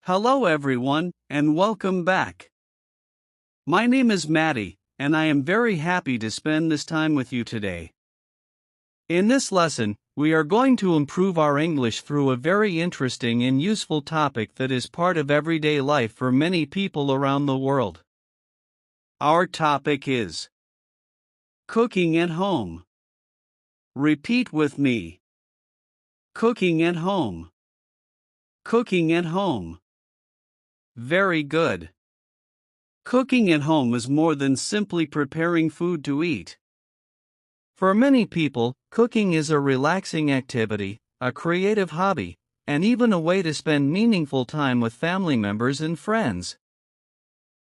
Hello everyone, and welcome back. My name is Maddie, and I am very happy to spend this time with you today. In this lesson, we are going to improve our English through a very interesting and useful topic that is part of everyday life for many people around the world. Our topic is cooking at home. Repeat with me. Cooking at home. Cooking at home. Very good. Cooking at home is more than simply preparing food to eat. For many people, cooking is a relaxing activity, a creative hobby, and even a way to spend meaningful time with family members and friends.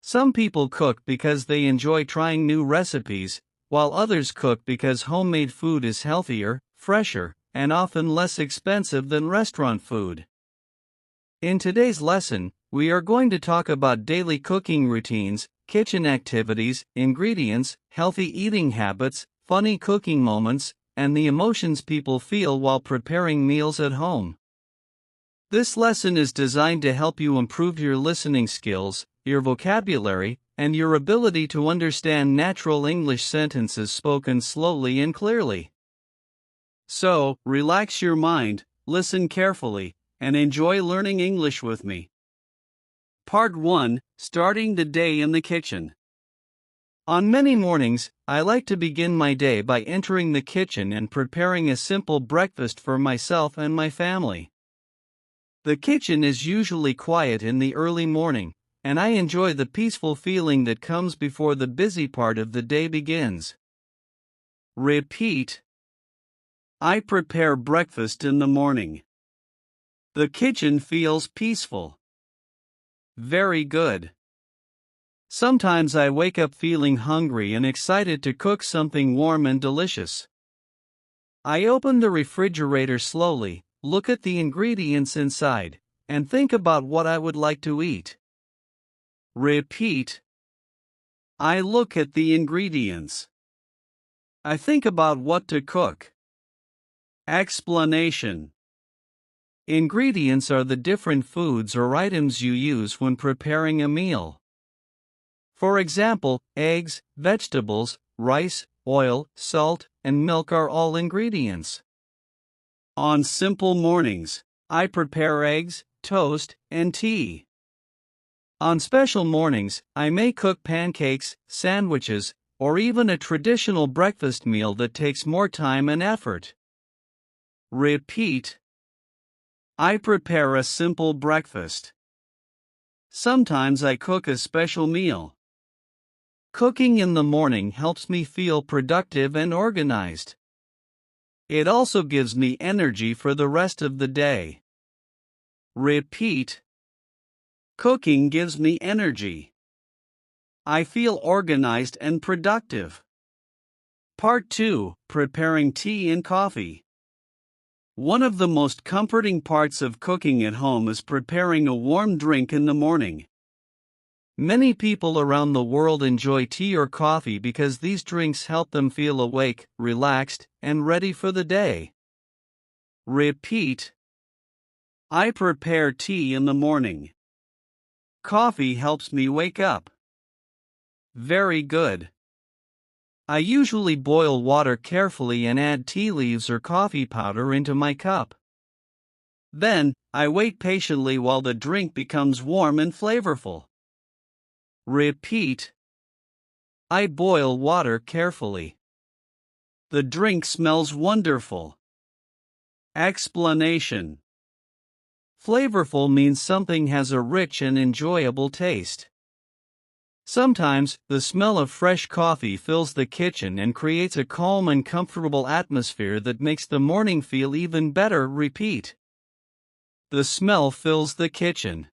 Some people cook because they enjoy trying new recipes, while others cook because homemade food is healthier, fresher, and often less expensive than restaurant food. In today's lesson, we are going to talk about daily cooking routines, kitchen activities, ingredients, healthy eating habits, funny cooking moments, and the emotions people feel while preparing meals at home. This lesson is designed to help you improve your listening skills, your vocabulary, and your ability to understand natural English sentences spoken slowly and clearly. So, relax your mind, listen carefully, and enjoy learning English with me. Part 1: Starting the day in the kitchen. On many mornings, I like to begin my day by entering the kitchen and preparing a simple breakfast for myself and my family. The kitchen is usually quiet in the early morning, and I enjoy the peaceful feeling that comes before the busy part of the day begins. Repeat. I prepare breakfast in the morning. The kitchen feels peaceful. Very good. Sometimes I wake up feeling hungry and excited to cook something warm and delicious. I open the refrigerator slowly, look at the ingredients inside, and think about what I would like to eat. Repeat. I look at the ingredients. I think about what to cook. Explanation. Ingredients are the different foods or items you use when preparing a meal. For example, eggs, vegetables, rice, oil, salt, and milk are all ingredients. On simple mornings, I prepare eggs, toast, and tea. On special mornings, I may cook pancakes, sandwiches, or even a traditional breakfast meal that takes more time and effort. Repeat. I prepare a simple breakfast. Sometimes I cook a special meal. Cooking in the morning helps me feel productive and organized. It also gives me energy for the rest of the day. Repeat. Cooking gives me energy. I feel organized and productive. Part 2: Preparing tea and coffee. One of the most comforting parts of cooking at home is preparing a warm drink in the morning. Many people around the world enjoy tea or coffee because these drinks help them feel awake, relaxed, and ready for the day. Repeat. I prepare tea in the morning. Coffee helps me wake up. Very good. I usually boil water carefully and add tea leaves or coffee powder into my cup. Then, I wait patiently while the drink becomes warm and flavorful. Repeat. I boil water carefully. The drink smells wonderful. Explanation. Flavorful means something has a rich and enjoyable taste. Sometimes, the smell of fresh coffee fills the kitchen and creates a calm and comfortable atmosphere that makes the morning feel even better. Repeat. The smell fills the kitchen.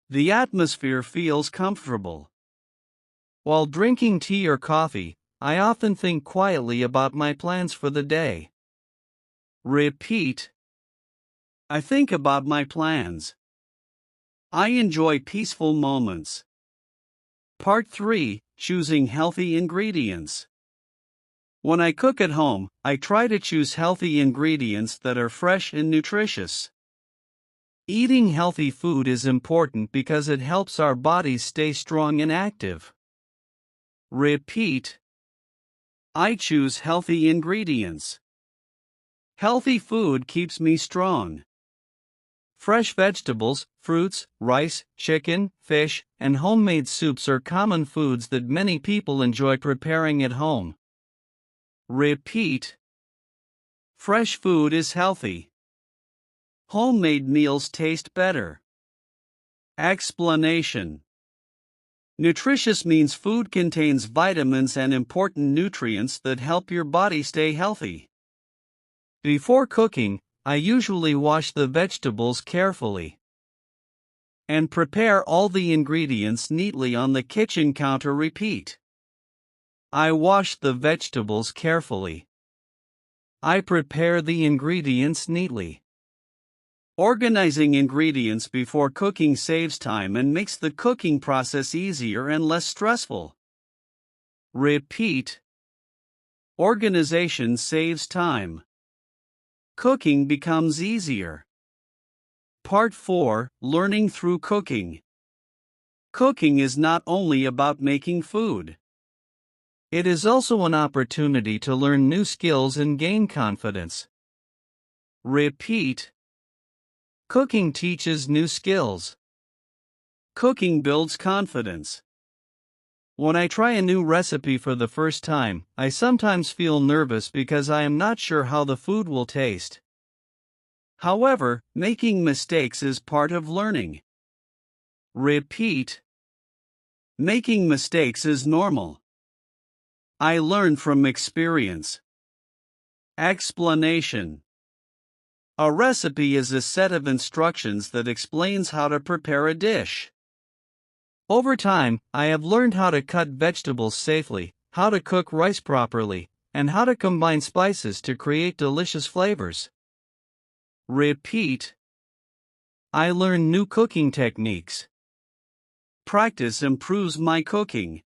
The atmosphere feels comfortable. While drinking tea or coffee, I often think quietly about my plans for the day. Repeat. I think about my plans. I enjoy peaceful moments. Part 3: Choosing healthy ingredients. When I cook at home, I try to choose healthy ingredients that are fresh and nutritious. Eating healthy food is important because it helps our bodies stay strong and active. Repeat. I choose healthy ingredients. Healthy food keeps me strong. Fresh vegetables, fruits, rice, chicken, fish, and homemade soups are common foods that many people enjoy preparing at home. Repeat. Fresh food is healthy. Homemade meals taste better. Explanation. Nutritious means food contains vitamins and important nutrients that help your body stay healthy. Before cooking, I usually wash the vegetables carefully and prepare all the ingredients neatly on the kitchen counter. Repeat. I wash the vegetables carefully. I prepare the ingredients neatly. Organizing ingredients before cooking saves time and makes the cooking process easier and less stressful. Repeat. Organization saves time. Cooking becomes easier. Part 4: Learning through cooking. Cooking is not only about making food. It is also an opportunity to learn new skills and gain confidence. Repeat. Cooking teaches new skills. Cooking builds confidence. When I try a new recipe for the first time, I sometimes feel nervous because I am not sure how the food will taste. However, making mistakes is part of learning. Repeat. Making mistakes is normal. I learn from experience. Explanation. A recipe is a set of instructions that explains how to prepare a dish. Over time, I have learned how to cut vegetables safely, how to cook rice properly, and how to combine spices to create delicious flavors. Repeat. I learn new cooking techniques. Practice improves my cooking.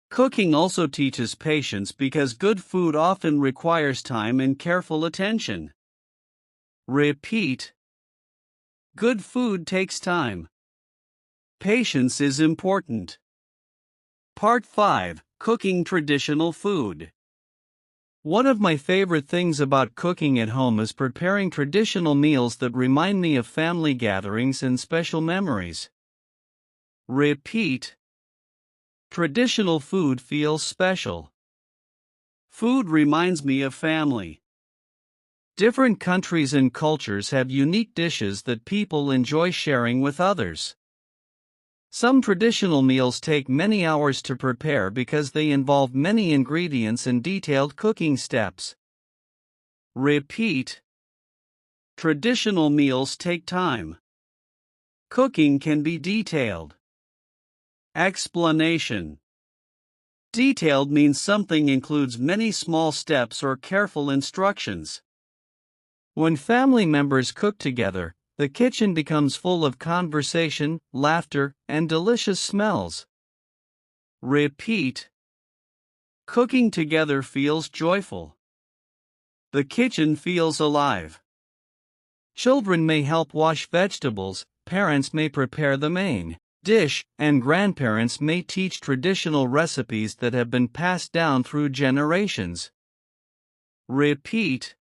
Cooking also teaches patience because good food often requires time and careful attention. Repeat. Good food takes time. Patience is important. Part 5: Cooking traditional food. One of my favorite things about cooking at home is preparing traditional meals that remind me of family gatherings and special memories. Repeat. Traditional food feels special. Food reminds me of family. Different countries and cultures have unique dishes that people enjoy sharing with others. Some traditional meals take many hours to prepare because they involve many ingredients and detailed cooking steps. Repeat. Traditional meals take time. Cooking can be detailed. Explanation. Detailed means something includes many small steps or careful instructions. When family members cook together, the kitchen becomes full of conversation, laughter, and delicious smells. Repeat. Cooking together feels joyful. The kitchen feels alive. Children may help wash vegetables, parents may prepare the main dish, and grandparents may teach traditional recipes that have been passed down through generations. Repeat.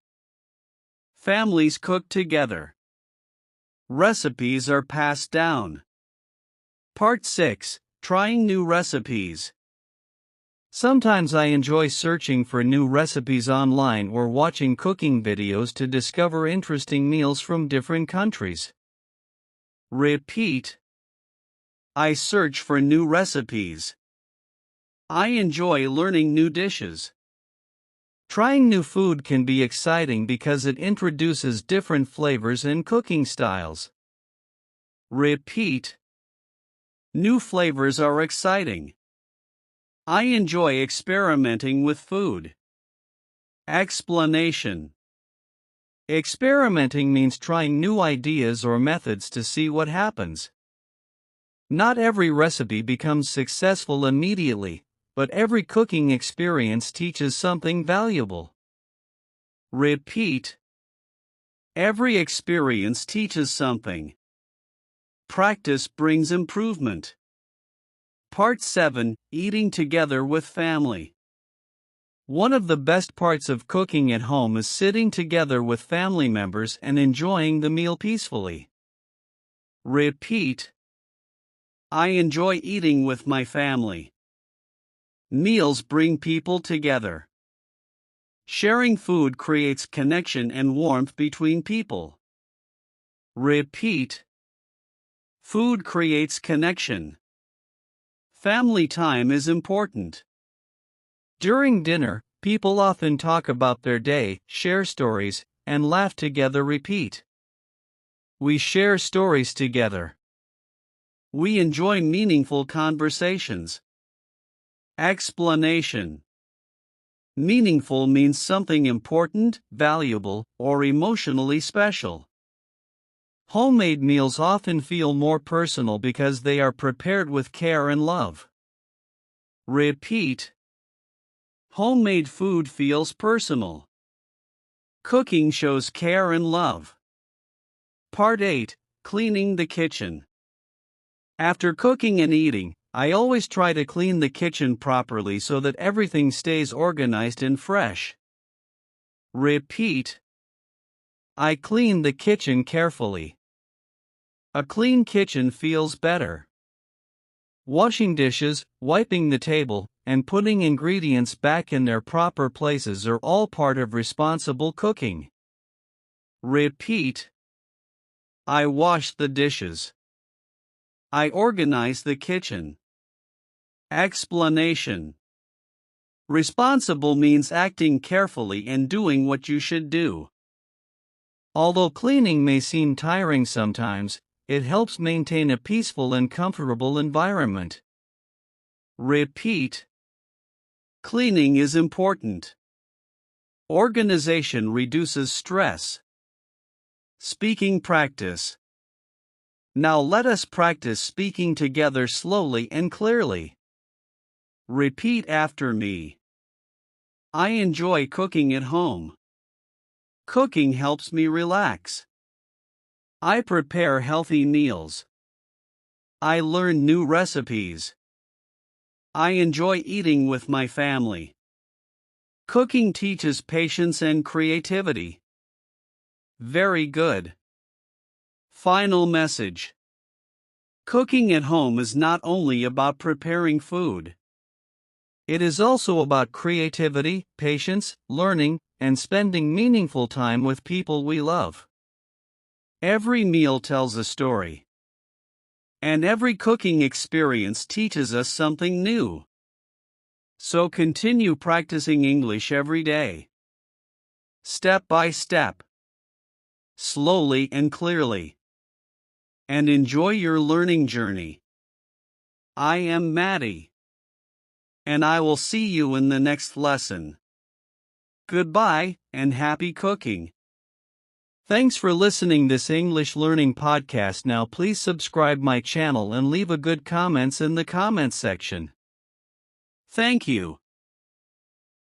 Families cook together. Recipes are passed down. Part 6: Trying new recipes. Sometimes I enjoy searching for new recipes online or watching cooking videos to discover interesting meals from different countries. Repeat. I search for new recipes. I enjoy learning new dishes. Trying new food can be exciting because it introduces different flavors and cooking styles. Repeat. New flavors are exciting. I enjoy experimenting with food. Explanation. Experimenting means trying new ideas or methods to see what happens. Not every recipe becomes successful immediately, but every cooking experience teaches something valuable. Repeat. Every experience teaches something. Practice brings improvement. Part 7: Eating together with family. One of the best parts of cooking at home is sitting together with family members and enjoying the meal peacefully. Repeat. I enjoy eating with my family. Meals bring people together. Sharing food creates connection and warmth between people. Repeat. Food creates connection. Family time is important. During dinner, people often talk about their day, share stories, and laugh together. Repeat. We share stories together. We enjoy meaningful conversations. Explanation. Meaningful means something important, valuable, or emotionally special. Homemade meals often feel more personal because they are prepared with care and love. Repeat. Homemade food feels personal. Cooking shows care and love. Part 8: Cleaning the kitchen. After cooking and eating, I always try to clean the kitchen properly so that everything stays organized and fresh. Repeat. I clean the kitchen carefully. A clean kitchen feels better. Washing dishes, wiping the table, and putting ingredients back in their proper places are all part of responsible cooking. Repeat. I wash the dishes. I organize the kitchen. Explanation. Responsible means acting carefully and doing what you should do. Although cleaning may seem tiring sometimes, it helps maintain a peaceful and comfortable environment. Repeat. Cleaning is important. Organization reduces stress. Speaking practice. Now let us practice speaking together slowly and clearly. Repeat after me. I enjoy cooking at home. Cooking helps me relax. I prepare healthy meals. I learn new recipes. I enjoy eating with my family. Cooking teaches patience and creativity. Very good. Final message. Cooking at home is not only about preparing food. It is also about creativity, patience, learning, and spending meaningful time with people we love. Every meal tells a story. And every cooking experience teaches us something new. So continue practicing English every day. Step by step. Slowly and clearly. And enjoy your learning journey. I am Maddie. And I will see you in the next lesson. Goodbye, and happy cooking. Thanks for listening this English learning podcast. Now please subscribe my channel and leave a good comments in the comments section. Thank you.